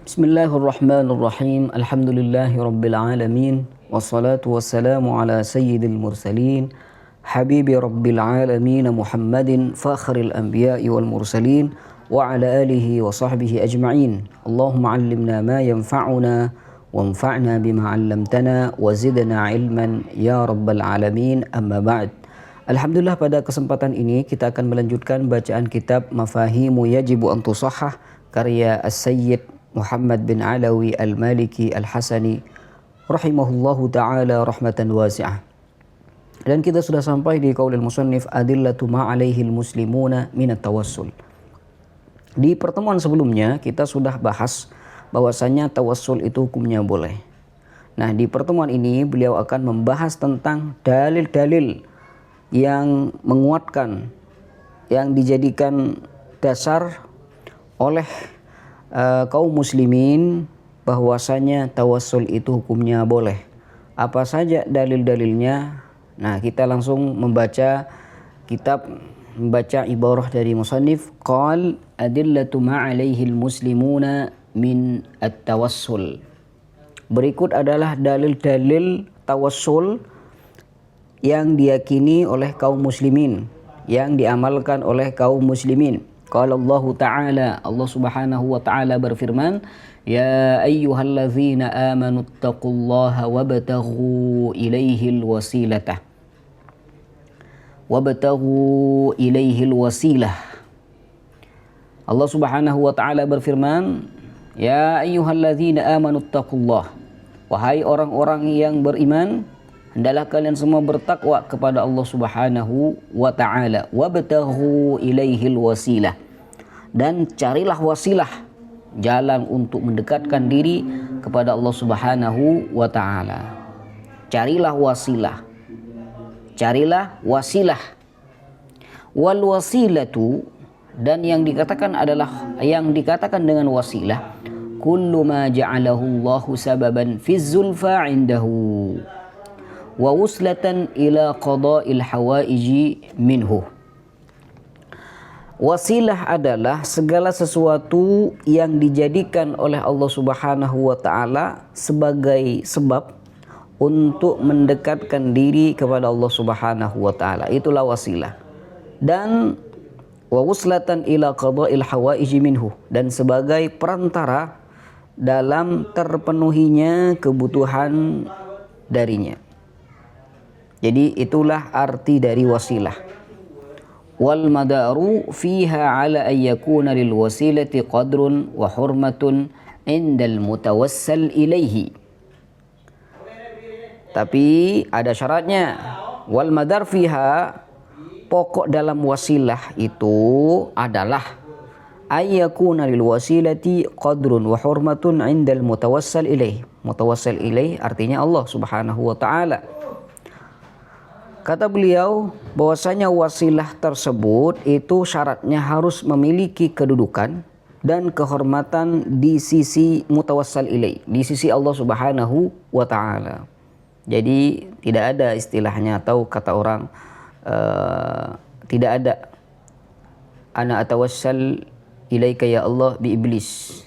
Bismillahirrahmanirrahim. Alhamdulillahirabbil alamin. Wassalatu wassalamu ala sayyidil mursalin. Habibi rabbil alamin Muhammadin fakhril anbiya'i wal mursalin wa ala alihi wa sahbihi ajma'in. Allahumma 'allimna ma yanfa'una wanfa'na bima 'allamtana wa zidna ilman ya rabbal alamin. Amma ba'd. Alhamdulillah, pada kesempatan ini kita akan melanjutkan bacaan kitab Mafahimu Yajibu an Tusahhah karya As-Sayyid Muhammad bin Alawi Al-Maliki Al-Hasani rahimahullahu ta'ala rahmatan wasi'ah. Dan kita sudah sampai di qaulil musannif adillatu ma'alaihil muslimuna minat tawassul. Di pertemuan sebelumnya kita sudah bahas bahwasanya tawassul itu hukumnya boleh. Nah, di pertemuan ini beliau akan membahas tentang dalil-dalil yang menguatkan, yang dijadikan dasar oleh kaum muslimin bahwasanya tawassul itu hukumnya boleh. Apa saja dalil-dalilnya? Nah, kita langsung membaca ibarah dari musannif. Qal adillatu ma'alaihil muslimuna min at-tawassul. Berikut adalah dalil-dalil tawassul yang diyakini oleh kaum muslimin, yang diamalkan oleh kaum muslimin. Qala Allah Ta'ala, Allah Subhanahu wa Ta'ala berfirman, ya ayyuhallazina amanu taqullaha wabtaghu ilaihil wasilata. Wabtaghu ilaihil wasilah. Allah Subhanahu wa Ta'ala berfirman, ya ayyuhallazina amanu taqullah. Wahai orang-orang yang beriman, hendaklah kalian semua bertakwa kepada Allah Subhanahu wa Ta'ala. Wabtaghu ilaihil wasilah. Dan carilah wasilah, jalan untuk mendekatkan diri kepada Allah Subhanahu wa Ta'ala. Carilah wasilah. Carilah wasilah. Wal wasilatu, dan yang dikatakan dengan wasilah, kullu ma ja'alahu Allahu sababan fi zulfa 'indahu wa wuslatan ila qada'il hawaiji minhu. Wasilah adalah segala sesuatu yang dijadikan oleh Allah Subhanahu wa Ta'ala sebagai sebab untuk mendekatkan diri kepada Allah Subhanahu wa Ta'ala. Itulah wasilah. Dan wa wuslatan ila qada'il hawaiji minhu, dan sebagai perantara dalam terpenuhinya kebutuhan darinya. Jadi itulah arti dari wasilah. Wal madaru fiha ala an yakuna lil wasilati qadrun wa hurmatun indal mutawassal ilaihi. Tapi ada syaratnya. Wal madar fiha, pokok dalam wasilah itu adalah ayyakuna lil wasilati qadrun wa hurmatun indal mutawassal ilaih. Mutawassal ilaih artinya Allah Subhanahu wa Ta'ala. Kata beliau bahwasanya wasilah tersebut itu syaratnya harus memiliki kedudukan dan kehormatan di sisi mutawassal ilaih, di sisi Allah Subhanahu wa Ta'ala. Jadi tidak ada istilahnya atau kata orang tidak ada ana atawassal ilaika ya Allah bi iblis.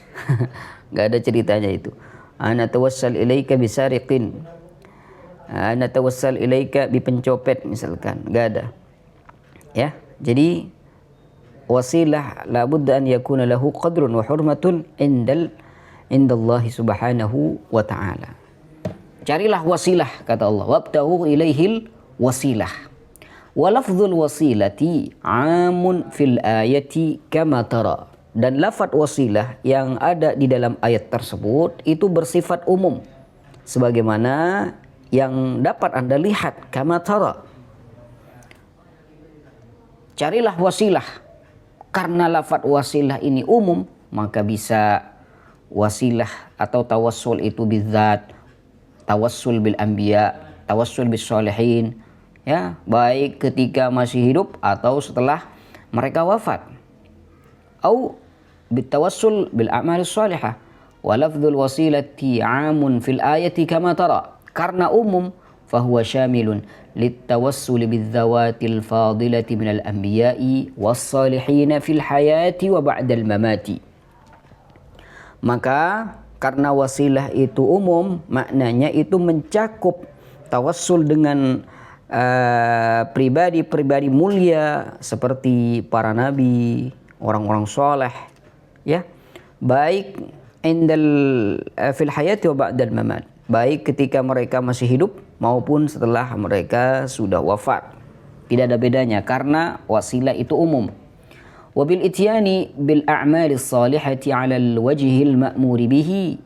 Gak ada ceritanya itu. Ana atawassal ilaika bisariqin. Ana tawassal ilaika bi pencopet misalkan. Gak ada. Ya. Jadi wasilah labudda an yakuna lahu qadrun wa hurmatun indallahi subhanahu wa ta'ala. Carilah wasilah, kata Allah. Wabtaghu ilaihil wasilah. Wa lafdzul wasilati 'amun fil ayati kama tara. Dan lafaz wasilah yang ada di dalam ayat tersebut itu bersifat umum, sebagaimana yang dapat Anda lihat, kama tara. Carilah wasilah. Karena lafaz wasilah ini umum, maka bisa wasilah atau tawassul itu bidzat, tawassul bil anbiya, tawassul bis sholihin, ya, baik ketika masih hidup atau setelah mereka wafat. Au bitawassul bil a'mal shalihah. Wa lafdzul wasilati 'amun fil ayati kama tara. Karena umum, fahuwa syamilun littawassul bizzawatil fadilati minal anbiya'i was salihina fil hayati wa ba'dal mamati. Maka karena wasilah itu umum, maknanya itu mencakup tawassul dengan pribadi-pribadi mulia seperti para nabi, orang-orang soleh, ya, baik fil hayati wa ba'dal mamat, baik ketika mereka masih hidup maupun setelah mereka sudah wafat. Tidak ada bedanya karena wasilah itu umum. Wabil ityani bil a'malis salihati 'ala al-wajhil ma'muri bihi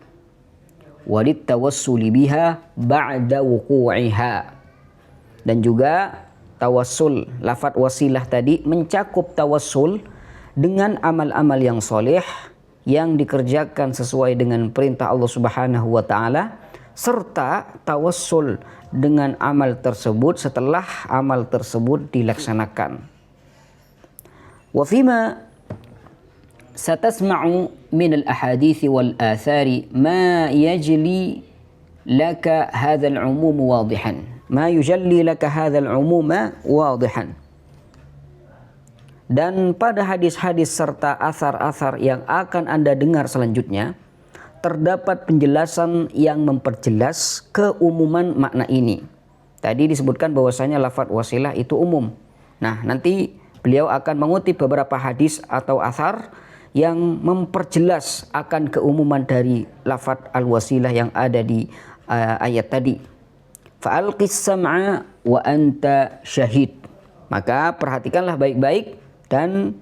walit tawassuli biha ba'da wuqu'iha. Dan juga tawassul, lafaz wasilah tadi mencakup tawassul dengan amal-amal yang soleh yang dikerjakan sesuai dengan perintah Allah Subhanahu wa taala, serta tawassul dengan amal tersebut setelah amal tersebut dilaksanakan. Wa fima satasma'u min al-ahadits wal athari ma yajli laka hadzal umum wadihan. Ma yujalli laka hadzal umuma wadihan. Dan pada hadis-hadis serta asar-asar yang akan Anda dengar selanjutnya, terdapat penjelasan yang memperjelas keumuman makna ini. Tadi disebutkan bahwasanya lafaz wasilah itu umum. Nah, nanti beliau akan mengutip beberapa hadis atau asar yang memperjelas akan keumuman dari lafaz al-wasilah yang ada di ayat tadi. Fa'alqis sam'a wa anta syahid. Maka perhatikanlah baik-baik dan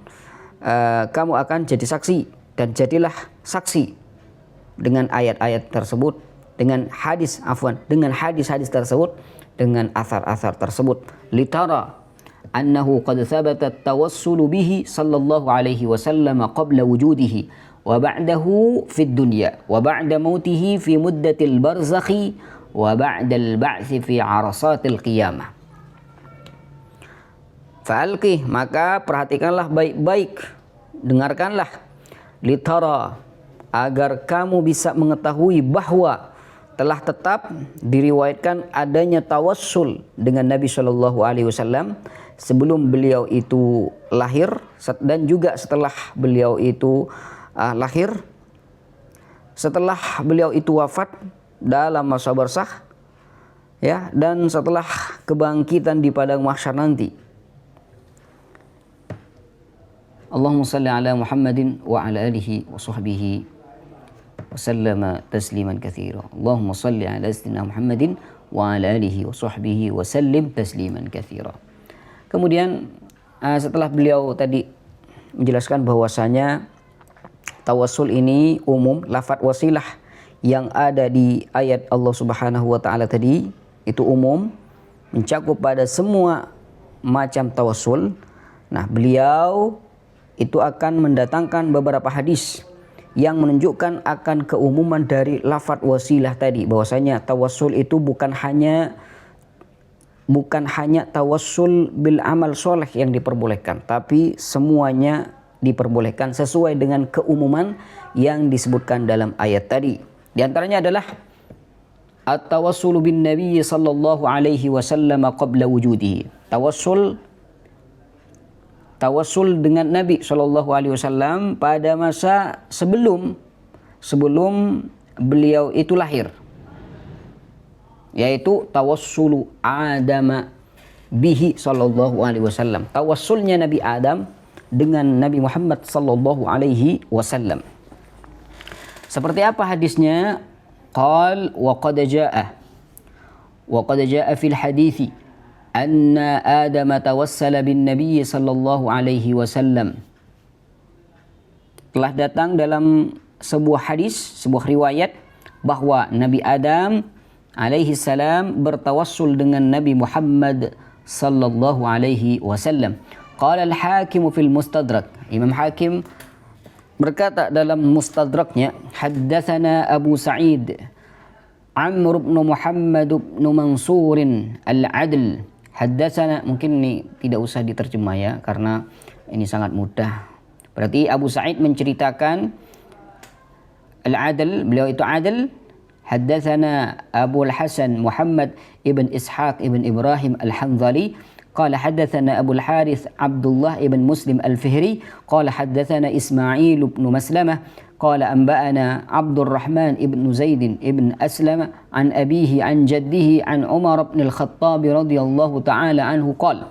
kamu akan jadi saksi, dan jadilah saksi dengan ayat-ayat tersebut, dengan hadis-hadis tersebut, dengan asar-asar tersebut. Litara annahu qad thabata at-tawassulu bihi sallallahu alaihi wasallam qabla wujudihi wa ba'dahu fid dunya wa ba'da mautihi fi muddatil barzakhi wa ba'dal ba'tsi fi arasatil qiyamah. Fa'alqih, maka perhatikanlah baik-baik, dengarkanlah, litara, agar kamu bisa mengetahui bahwa telah tetap diriwayatkan adanya tawassul dengan Nabi Shallallahu Alaihi Wasallam sebelum beliau itu lahir dan juga setelah beliau itu lahir, setelah beliau itu wafat dalam masa barzakh, ya, dan setelah kebangkitan di padang mahsyar nanti. Allahumma salli ala Muhammadin wa ala alihi wa sahbihi wa sallama tasliman katsira. Allahumma salli ala sayyidina Muhammadin wa ala alihi wa sahbihi wa sallim tasliman katsira. Kemudian setelah beliau tadi menjelaskan bahwasanya tawassul ini umum, lafaz wasilah yang ada di ayat Allah Subhanahu wa taala tadi itu umum, mencakup pada semua macam tawassul. Nah, beliau itu akan mendatangkan beberapa hadis yang menunjukkan akan keumuman dari lafaz wasilah tadi, bahwasanya tawassul itu bukan hanya tawassul bil amal soleh yang diperbolehkan, tapi semuanya diperbolehkan sesuai dengan keumuman yang disebutkan dalam ayat tadi. Di antaranya adalah at-tawassulu bin Nabi sallallahu alaihi wasallam qabla wujudihi. Tawassul dengan Nabi sallallahu alaihi wasallam pada masa sebelum beliau itu lahir, yaitu tawassulu Adam bihi sallallahu alaihi wasallam. Tawassulnya Nabi Adam dengan Nabi Muhammad sallallahu alaihi wasallam. Seperti apa hadisnya? Qal wa qad jaa fil hadithi anna Adam tawassala bin Nabi sallallahu alaihi wasallam. Telah datang dalam sebuah hadis, sebuah riwayat bahwa Nabi Adam alaihi salam bertawassul dengan Nabi Muhammad sallallahu alaihi wasallam. Qala al-Hakim fil Mustadrak. Imam Hakim berkata dalam Mustadraknya, haddatsana Abu Sa'id Amr bin Muhammad bin Mansur al-Adl. Haddatsana, mungkin ini tidak usah diterjemah ya, karena ini sangat mudah. Berarti Abu Sa'id menceritakan al-Adl, beliau itu adl. Haddatsana Abu al-Hasan Muhammad ibn Ishaq ibn Ibrahim al-Hanzali. قال حدثنا أبو الحارث عبد الله بن مسلم الفهري قال حدثنا إسماعيل بن مسلمة قال أنبأنا عبد الرحمن ابن زيد ابن أسلم عن أبيه عن جده عن عمر بن الخطاب رضي الله تعالى عنه قال,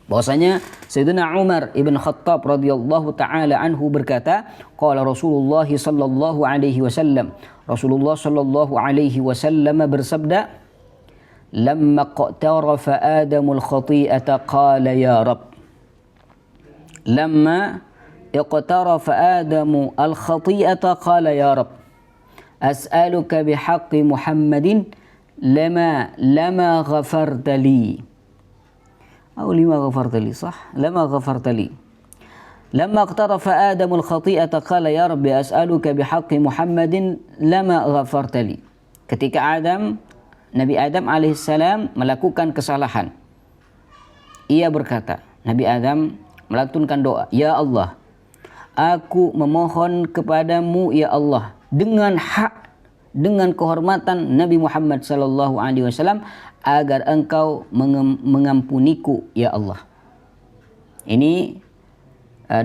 bahwasanya Sayyidina Umar ibn Khattab radhiyallahu taala anhu berkata, qala Rasulullah sallallahu alaihi wasallam, Rasulullah sallallahu alaihi wasallam bersabda, lamma qatarafa Adamul khati'ata qala ya Rabb, lamma iqtarafa Adamu al khati'ata qala ya Rabb, as'aluka bihaqqi Muhammadin lama ghafarta li. أو لما غفرت لي, صح, لما غفرت لي. لما اقترف آدم الخطيئة قال يا رب أسألك بحق محمد لما غفرت لي. Ketika Nabi Adam alaihissalam melakukan kesalahan, ia berkata, Nabi Adam melantunkan doa, ya Allah, aku memohon kepadamu ya Allah dengan hak, dengan kehormatan Nabi Muhammad sallallahu alaihi wasallam, agar engkau mengampuniku ya Allah. Ini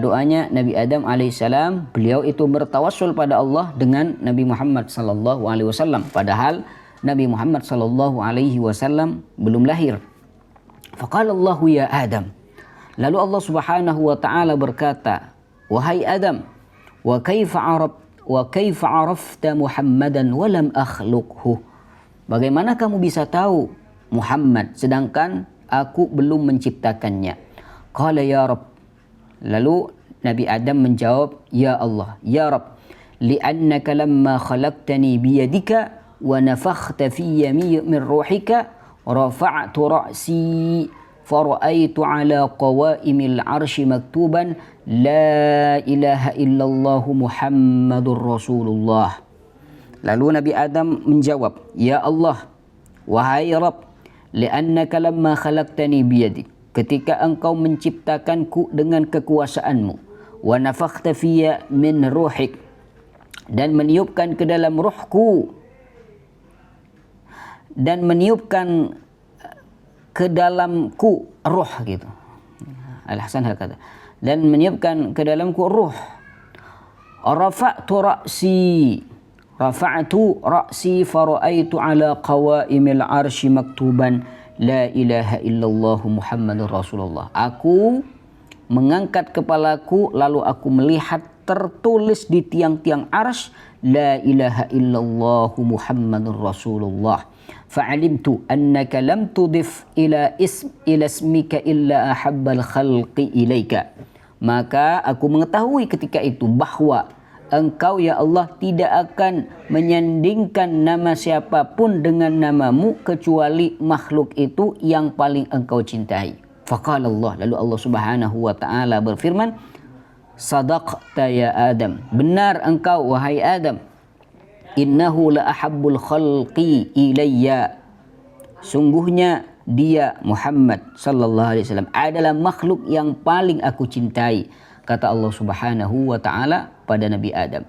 doanya Nabi Adam alaihissalam. Beliau itu bertawassul pada Allah dengan Nabi Muhammad sallallahu alaihi wasallam, padahal Nabi Muhammad sallallahu alaihi wasallam belum lahir. Faqala Allahu ya Adam, lalu Allah subhanahu wa ta'ala berkata, wahai Adam, wa kaifa arafta Muhammadan wa lam akhluqhu, bagaimana kamu bisa tahu Muhammad sedangkan aku belum menciptakannya? Qala ya Rabb, lalu Nabi Adam menjawab, ya Allah, ya Rabb, li'annaka lamma khalaqtani biyadika wa nafakhta fiyya min ruhika rafa'tu ra'si fara'aitu ala qawaimil arshi maktuban la ilaha illallah Muhammadur Rasulullah. Lalu Nabi Adam menjawab, ya Allah, wahai Rabb, li'annaka lamma khalaqtani biyadik, ketika engkau menciptakanku dengan kekuasaanmu, wa nafakhta fiyya min ruhik, dan meniupkan ke dalam ruhku, dan meniupkan ke dalamku ruh gitu. Al-Hasan hakata, dan meniupkan ke dalamku ruh. Rafa'tu ra'si fara'aitu ala qawaimil arsy maktuban la ilaha illallah Muhammadur Rasulullah. Aku mengangkat kepalaku lalu aku melihat tertulis di tiang-tiang arsy la ilaha illallah Muhammadur Rasulullah. Fa'alimtu annaka lam tudif ila ismika illa ahabbal khalqi ilaika. Maka aku mengetahui ketika itu bahwa engkau ya Allah tidak akan menyandingkan nama siapapun dengan namamu kecuali makhluk itu yang paling engkau cintai. Faqala Allah, lalu Allah subhanahu wa ta'ala berfirman, sadaqta ya Adam, benar engkau wahai Adam, innahu la ahabbul khalqi ilayya, sungguhnya dia Muhammad sallallahu alaihi wasallam adalah makhluk yang paling aku cintai, kata Allah subhanahu wa ta'ala pada Nabi Adam.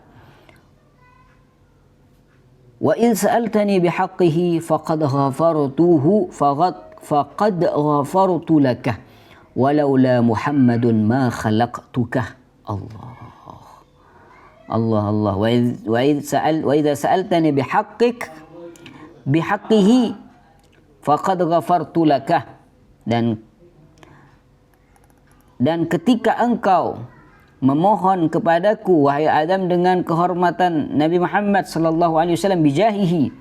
Wa in sa'altani bihaqqihi faqad ghafartuhu faqad ghafartu lakah walaula Muhammadun ma khalaqtukah. Allah wa idza sa'altani bihaqqihi faqad ghafartu lakah, dan ketika engkau memohon kepadaku wahai Adam dengan kehormatan Nabi Muhammad sallallahu alaihi wasallam bijahihi,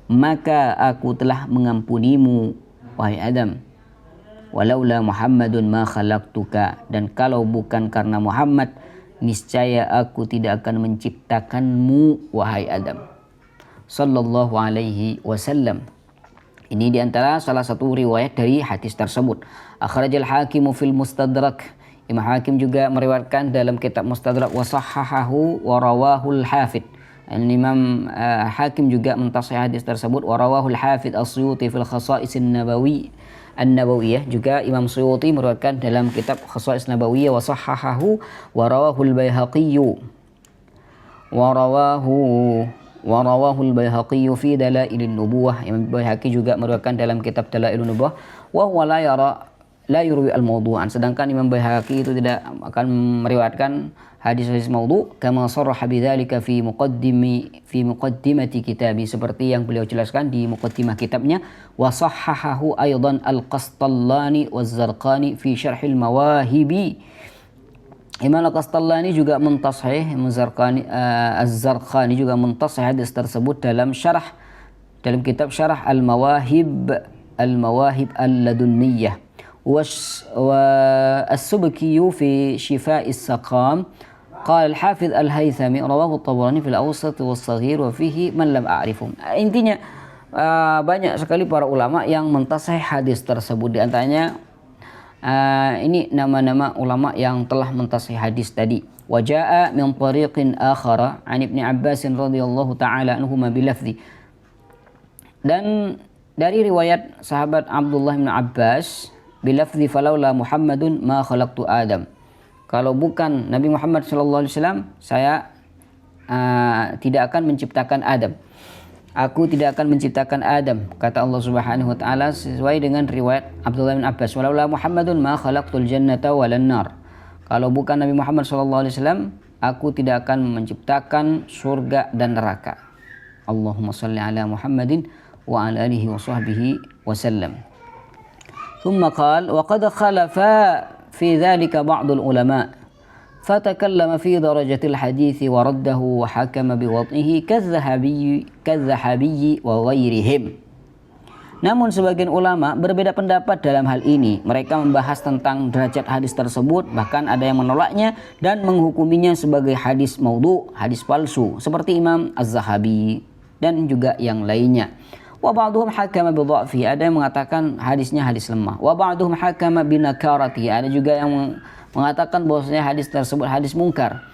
maka aku telah mengampunimu wahai Adam. Walaula Muhammadun ma khalaqtuka, dan kalau bukan karena Muhammad niscaya aku tidak akan menciptakanmu wahai Adam sallallahu alaihi wasallam. Ini diantara salah satu riwayat dari hadis tersebut. Akhrajal Hakim fil Mustadrak, Imam Hakim juga meriwayatkan dalam kitab Mustadrak, wa sahhahahu wa rawahul Hafidz. Imam Hakim juga mentasih hadis tersebut, wa rawahul Hafidz As-Suyuti fil Khasa'is An-Nabawiyah. Juga Imam Suyuti meriwayatkan dalam kitab Khasa'is Nabawiyah, wa sahhahahu wa rawahul Baihaqi wa rawahul Baihaqi fi Dalailin Nubuwah. Imam Baihaqi juga meriwayatkan dalam kitab Dalailun Nubuwah, wa huwa la yara la yurwi al-mawdu'an, sedangkan Imam Baihaqi itu tidak akan meriwayatkan hadis-hadis maudhu, kama sarraha bidzalika fi muqaddimati kitabi, seperti yang beliau jelaskan di muqaddimah kitabnya. Wa sahhahahu aidan al-Qastallani waz-Zarqani fi syarhil mawahibi. Imam al-Qastallani juga mentasahih, Az-Zarqani juga mentasahih hadis tersebut dalam kitab syarah al-mawahib al-ladunniyah. والسبكي في شفاء السقام قال الحافظ الهيثمي رواه الطبراني في الأوسط والصغير وفيه من لم أعرفهم. Intinya banyak sekali para ulama yang mentasahih hadis tersebut. Di antaranya ini nama-nama ulama yang telah mentasahih hadis tadi. Waja'a min tariqin akhara an Ibnu Abbas radhiyallahu taala anhuma bilafzi. Dan dari riwayat sahabat Abdullah bin Abbas bilafzi falaula Muhammadun ma khalaqtu Adam. Kalau bukan Nabi Muhammad sallallahu alaihi wasallam, saya tidak akan menciptakan Adam. Aku tidak akan menciptakan Adam, kata Allah Subhanahu wa taala sesuai dengan riwayat Abdullah bin Abbas. Walaula Muhammadun ma khalaqtul jannata walan nar. Kalau bukan Nabi Muhammad sallallahu alaihi wasallam, aku tidak akan menciptakan surga dan neraka. Allahumma shalli ala Muhammadin wa ala alihi wa sahbihi wasallam. ثم قال وقد خلف في ذلك بعض العلماء فتكلم في درجة الحديث ورده وحكم بوضعه كالذهبي وغيرهم. Namun sebagian ulama berbeda pendapat dalam hal ini. Mereka membahas tentang derajat hadis tersebut, bahkan ada yang menolaknya dan menghukuminya sebagai hadis maudhu, hadis palsu, seperti Imam Az-Zahabi dan juga yang lainnya. Wa ba'duhum hakama bi dha'fi, ada yang mengatakan hadisnya hadis lemah. Wa ba'duhum hakama bi nakarati, ada juga yang mengatakan bahwasanya hadis tersebut hadis mungkar.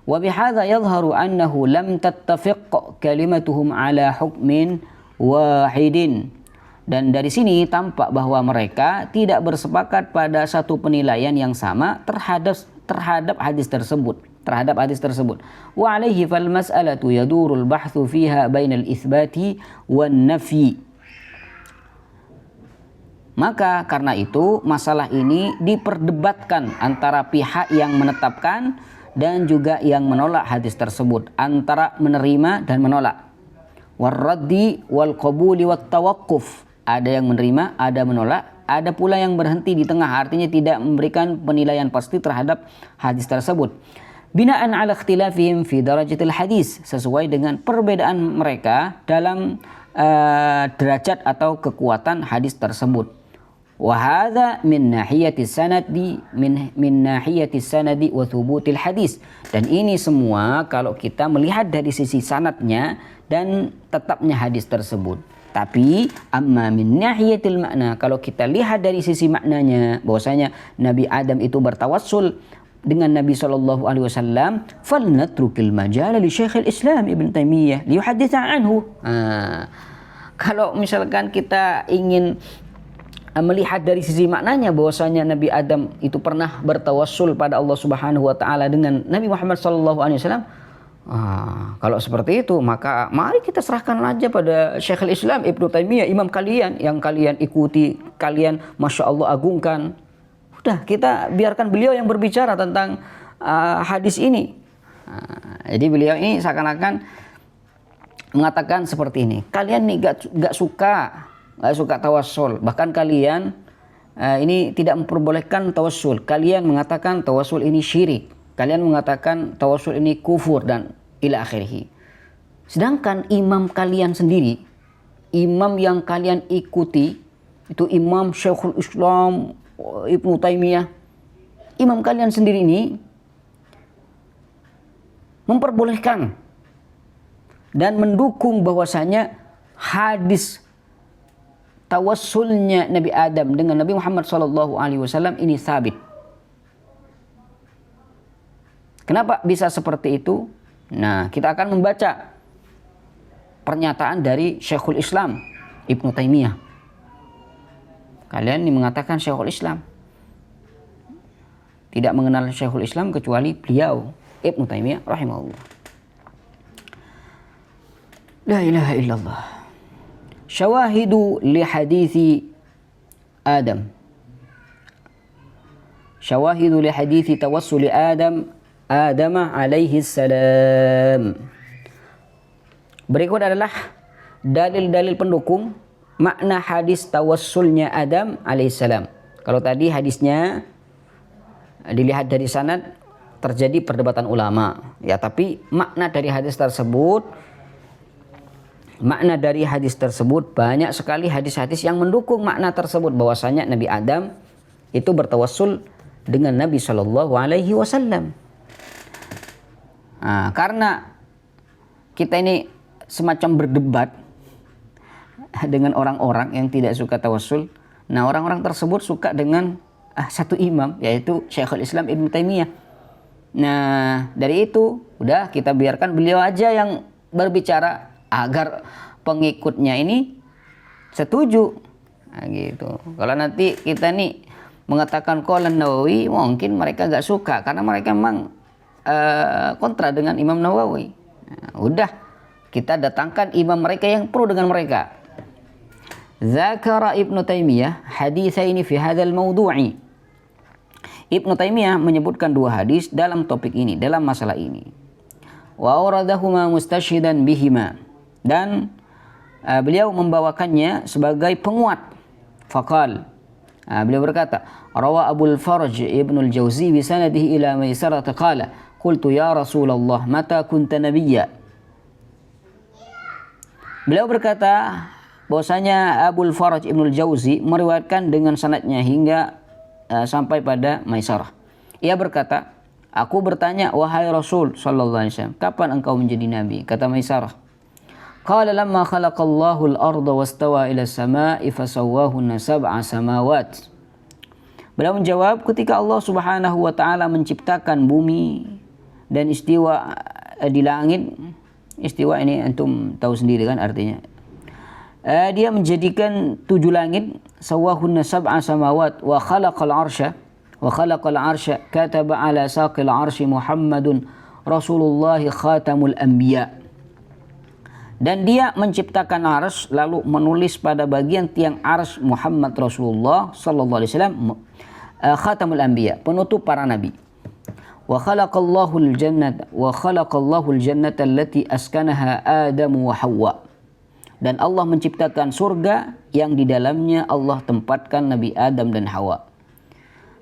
Wa bihadza yadhharu annahu lam tattafiq kalimatuhum ala hukmin wahidin. Dan dari sini tampak bahwa mereka tidak bersepakat pada satu penilaian yang sama terhadap hadis tersebut. Wa alaihi fal mas'alatu yadurul bahthu fiha bainal itsbati wan nafyi. Maka karena itu masalah ini diperdebatkan antara pihak yang menetapkan dan juga yang menolak hadis tersebut, antara menerima dan menolak. Warraddi wal qabuli wat tawaqquf. Ada yang menerima, ada menolak, ada pula yang berhenti di tengah, artinya tidak memberikan penilaian pasti terhadap hadis tersebut. Binaan ala ikhtilafihim fi darajatil hadis, sesuai dengan perbedaan mereka dalam derajat atau kekuatan hadis tersebut. Wa hadza min nahiyatis sanadi min nahiyatis sanadi wa thubutil hadis. Dan ini semua kalau kita melihat dari sisi sanadnya dan tetapnya hadis tersebut. Tapi amma min nahiyatil makna, kalau kita lihat dari sisi maknanya bahwasanya Nabi Adam itu bertawassul dengan Nabi sallallahu alaihi wasallam, falnatrukil majala li Syekhul Islam Ibnu Taimiyah liyuhaddits anhu. Kalau misalkan kita ingin melihat dari sisi maknanya bahwasanya Nabi Adam itu pernah bertawassul pada Allah Subhanahu wa taala dengan Nabi Muhammad sallallahu alaihi wasallam, kalau seperti itu maka mari kita serahkan aja pada Syekhul Islam Ibnu Taimiyah, imam kalian yang kalian ikuti, kalian Masya Allah agungkan. Udah, kita biarkan beliau yang berbicara tentang hadis ini. Jadi beliau ini seakan-akan mengatakan seperti ini, kalian nih gak suka tawassul, bahkan kalian ini tidak memperbolehkan tawassul, kalian mengatakan tawassul ini syirik, kalian mengatakan tawassul ini kufur dan ila akhirih. Sedangkan imam kalian sendiri, imam yang kalian ikuti itu Imam Syekhul Islam Ibnu Taimiyah, imam kalian sendiri ini memperbolehkan dan mendukung bahwasanya hadis tawassulnya Nabi Adam dengan Nabi Muhammad SAW ini sabit. Kenapa bisa seperti itu? Nah, kita akan membaca pernyataan dari Syekhul Islam Ibnu Taimiyah. Kalian ini mengatakan Syekhul Islam, tidak mengenal Syekhul Islam kecuali beliau Ibnu Taimiyah rahimahullah. La ilaha illallah. Syawahidu li hadithi Adam. Syawahidu li hadithi tawassuli Adam alaihi salam. Berikut adalah dalil-dalil pendukung makna hadis tawassulnya Adam alaihissalam. Kalau tadi hadisnya dilihat dari sanad terjadi perdebatan ulama, ya, tapi makna dari hadis tersebut banyak sekali hadis-hadis yang mendukung makna tersebut, bahwasanya Nabi Adam itu bertawassul dengan Nabi Shallallahu Alaihi Wasallam. Nah, karena kita ini semacam berdebat dengan orang-orang yang tidak suka tawassul. Nah, orang-orang tersebut suka dengan satu imam, yaitu Syekhul Islam Ibnu Taimiyah. Nah, dari itu udah kita biarkan beliau aja yang berbicara agar pengikutnya ini setuju. Nah, gitu. Kalau nanti kita nih mengatakan Qalan Nawawi, mungkin mereka gak suka karena mereka memang kontra dengan Imam Nawawi. Nah, udah kita datangkan imam mereka yang pro dengan mereka. Zakara Ibnu Taimiyah haditsaini fi hadzal mawdu'i. Ibnu Taimiyah menyebutkan dua hadis dalam topik ini, dalam masalah ini. Wa auradahuma mustashhidan bihima, dan beliau membawakannya sebagai penguat. Faqal, beliau berkata, rawa Abul Faraj Ibnu al-Jauzi bi sanadihi ila Maisarah qala qultu ya Rasulullah mata kunta nabiyya. Beliau berkata bahwasanya Abul Faraj Ibnu al-Jauzi meriwayatkan dengan sanadnya hingga sampai pada Maisarah. Ia berkata, aku bertanya, wahai Rasul sallallahu alaihi wasallam, kapan engkau menjadi nabi? Kata Maisarah, qala lamma khalaqallahu al-arda wastawa ila as-sama'i fasawwahunna sab'a samawat. Beliau menjawab, ketika Allah Subhanahu wa taala menciptakan bumi dan istiwa di langit. Istiwa ini antum tahu sendiri kan artinya. Dia menjadikan 7 langit, sawwahunna sab'a samawat wa khalaqal arsya kataba ala saqil arsy Muhammadun Rasulullah khatamul anbiya. Dan dia menciptakan arsy lalu menulis pada bagian tiang arsy Muhammad Rasulullah sallallahu alaihi wasallam khatamul anbiya, penutup para nabi. Wa khalaqallahu al-jannata allati askanaha Adam wa Hawwa. Dan Allah menciptakan surga yang di dalamnya Allah tempatkan Nabi Adam dan Hawa.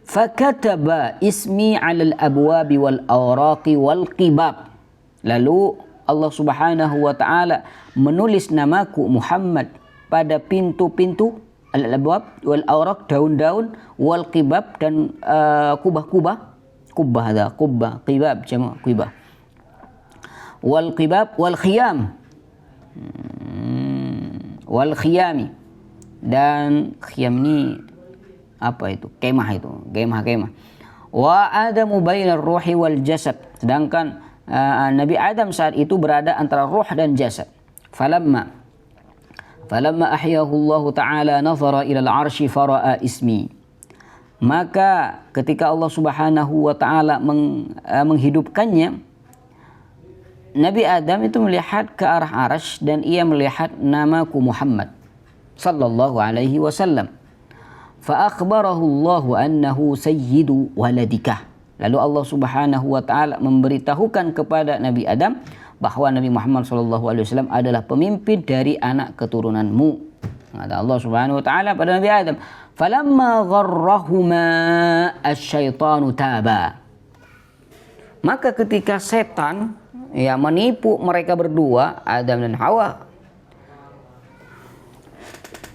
Fakataba ismi 'alal abwabi wal awraqi wal qibab. Lalu Allah Subhanahu wa taala menulis namaku Muhammad pada pintu-pintu, al-abwab wal awraq, daun-daun, wal qibab, dan kubah-kubah. Kubbah, qibab jamak qibah. Wal qibab wal khiyam. Wal khiyami, dan khiyam ini apa itu? Kemah itu, kemah. Wa Adamu bainar ruhi wal jasad, sedangkan Nabi Adam saat itu berada antara ruh dan jasad. Falamma ahyahu Allah taala nazara ila al-arsy fara'a ismi. Maka ketika Allah Subhanahu wa taala menghidupkannya, Nabi Adam itu melihat ke arah arsy dan ia melihat namaku Muhammad sallallahu alaihi wasallam. Fa akhbarahu Allah annahu sayyidu waladika. Lalu Allah Subhanahu wa taala memberitahukan kepada Nabi Adam bahwa Nabi Muhammad sallallahu alaihi wasallam adalah pemimpin dari anak keturunanmu. Kata Allah Subhanahu wa taala pada Nabi Adam, falamma gharrahuma asyaitanu taba. Maka ketika setan menipu mereka berdua, Adam dan Hawa,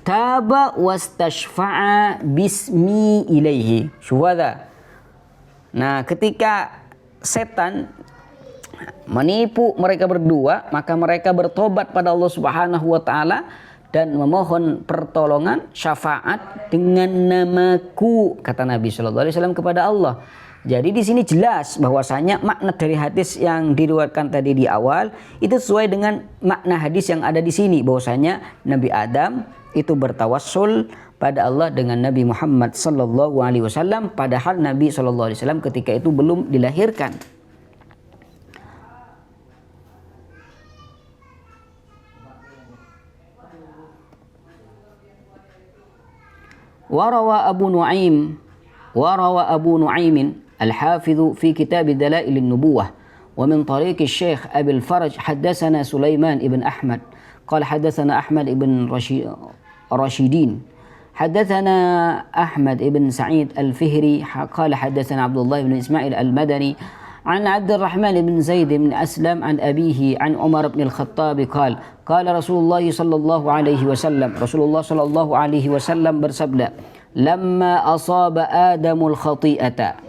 taba wastashfa'a bismi ilaihi syuhada. Nah, ketika setan menipu mereka berdua, maka mereka bertobat pada Allah Subhanahu wa taala dan memohon pertolongan syafaat dengan namaku, kata Nabi sallallahu alaihi wasallam kepada Allah. Jadi di sini jelas bahwasanya makna dari hadis yang diriwayatkan tadi di awal itu sesuai dengan makna hadis yang ada di sini, bahwasanya Nabi Adam itu bertawassul pada Allah dengan Nabi Muhammad sallallahu alaihi wasallam, padahal Nabi sallallahu alaihi wasallam ketika itu belum dilahirkan. Warawa Abu Nuaim وروى أبو نعيم الحافظ في كتاب دلائل النبوة ومن طريق الشيخ أبي الفرج حدثنا سليمان بن أحمد قال حدثنا أحمد بن رشيدين حدثنا أحمد بن سعيد الفهري قال حدثنا عبد الله بن إسماعيل المدني عن عبد الرحمن بن زيد بن أسلم عن أبيه عن عمر بن الخطاب قال قال رسول الله صلى الله عليه وسلم رسول الله صلى الله عليه وسلم bersabda lamma asaba adamul khati'ata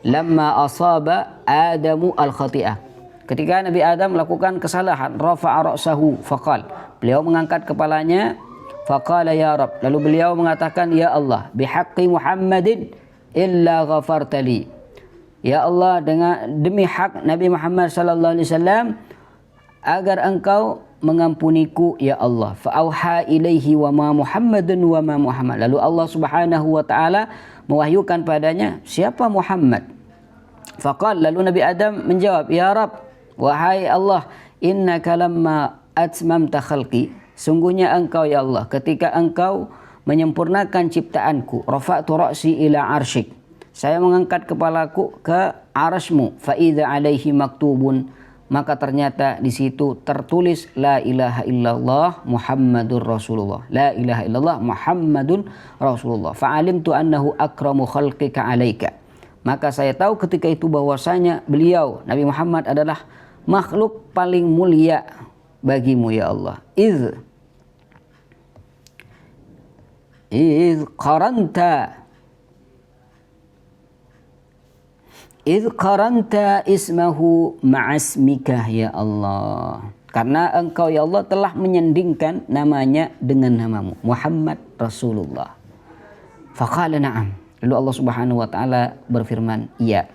lamma asaba adamu al khati'ah ketika Nabi Adam melakukan kesalahan rafa'a ra'sahu faqal beliau mengangkat kepalanya faqala ya Rabb lalu beliau mengatakan ya Allah bihaqqi Muhammadin illa ghafartali ya Allah demi hak Nabi Muhammad sallallahu alaihi wasallam agar engkau mengampuniku ya Allah fa'auha ilaihi wa ma Muhammadun wa ma Muhammad lalu Allah Subhanahu wa taala mewahyukan padanya siapa Muhammad faqal lalu Nabi Adam menjawab ya Rabb wahai Allah innaka lamma atmamta khalqi sungguhnya engkau ya Allah ketika engkau menyempurnakan ciptaanku rafa'tu ra'si ila arsyik saya mengangkat kepalaku ke arasmu fa idza alaihi maktubun maka ternyata di situ tertulis la ilaha illallah Muhammadur Rasulullah la ilaha illallah Muhammadun Rasulullah fa'alimtu annahu akramu khalqika alaika maka saya tahu ketika itu bahwasanya beliau Nabi Muhammad adalah makhluk paling mulia bagimu ya Allah Idh qaranta ismahu ma'asmika ya Allah karena engkau ya Allah telah menyandingkan namanya dengan namamu Muhammad Rasulullah faqala na'am lalu Allah Subhanahu wa taala berfirman iya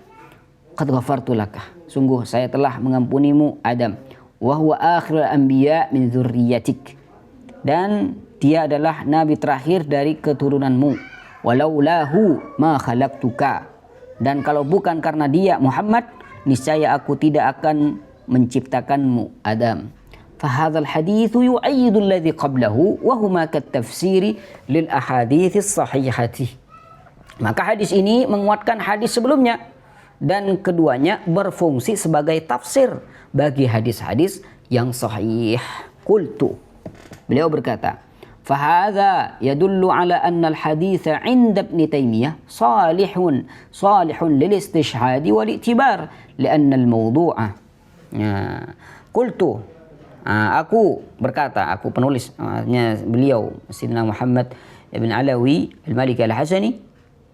qad ghafartu laka sungguh saya telah mengampunimu Adam wa huwa akhirul anbiya min dzurriyyatik dan dia adalah nabi terakhir dari keturunanmu walaulahu ma khalaqtuka dan kalau bukan karena dia Muhammad niscaya aku tidak akan menciptakanmu Adam fahadzal haditsu yu'ayyidu alladhi qablahu wa huma kat-tafsiri lil ahadits sahihati maka hadis ini menguatkan hadis sebelumnya dan keduanya berfungsi sebagai tafsir bagi hadis-hadis yang sahih qultu beliau berkata فهذا يدل على أن الحديث عند ابن تيمية صالح للاستشهاد والاعتبار لأن الموضوع قلت aku berkata aku penulis beliau Sayyidina Muhammad ibn Alawi al-Maliki al-Hasani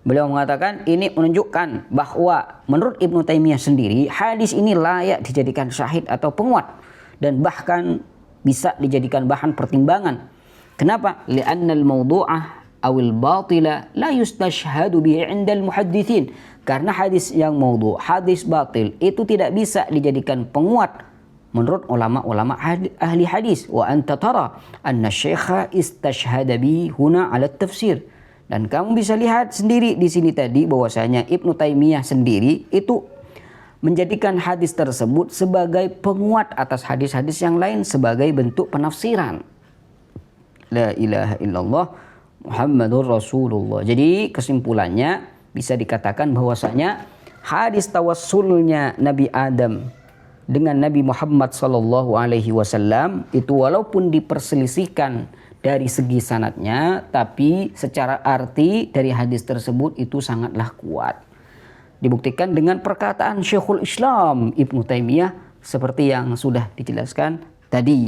beliau mengatakan ini menunjukkan bahwa menurut Ibnu Taimiyah sendiri hadis ini layak dijadikan syahid atau penguat dan bahkan bisa dijadikan bahan pertimbangan. Kenapa? Li'anna al-mawdu'ah awil batila la yustashhadu bihi 'inda al-muhadditsin. Karena hadis yang maudhu', hadis batil itu tidak bisa dijadikan penguat menurut ulama-ulama ahli hadis. Wa anta tara anna syaikha istashhada bihi huna 'ala tafsir. Dan kamu bisa lihat sendiri di sini tadi bahwasanya Ibnu Taimiyah sendiri itu menjadikan hadis tersebut sebagai penguat atas hadis-hadis yang lain sebagai bentuk penafsiran. La ilaha illallah Muhammadur Rasulullah. Jadi kesimpulannya bisa dikatakan bahwasanya hadis tawassulnya Nabi Adam dengan Nabi Muhammad sallallahu alaihi wasallam itu walaupun diperselisihkan dari segi sanadnya, tapi secara arti dari hadis tersebut itu sangatlah kuat. Dibuktikan dengan perkataan Syekhul Islam Ibnu Taimiyah seperti yang sudah dijelaskan tadi.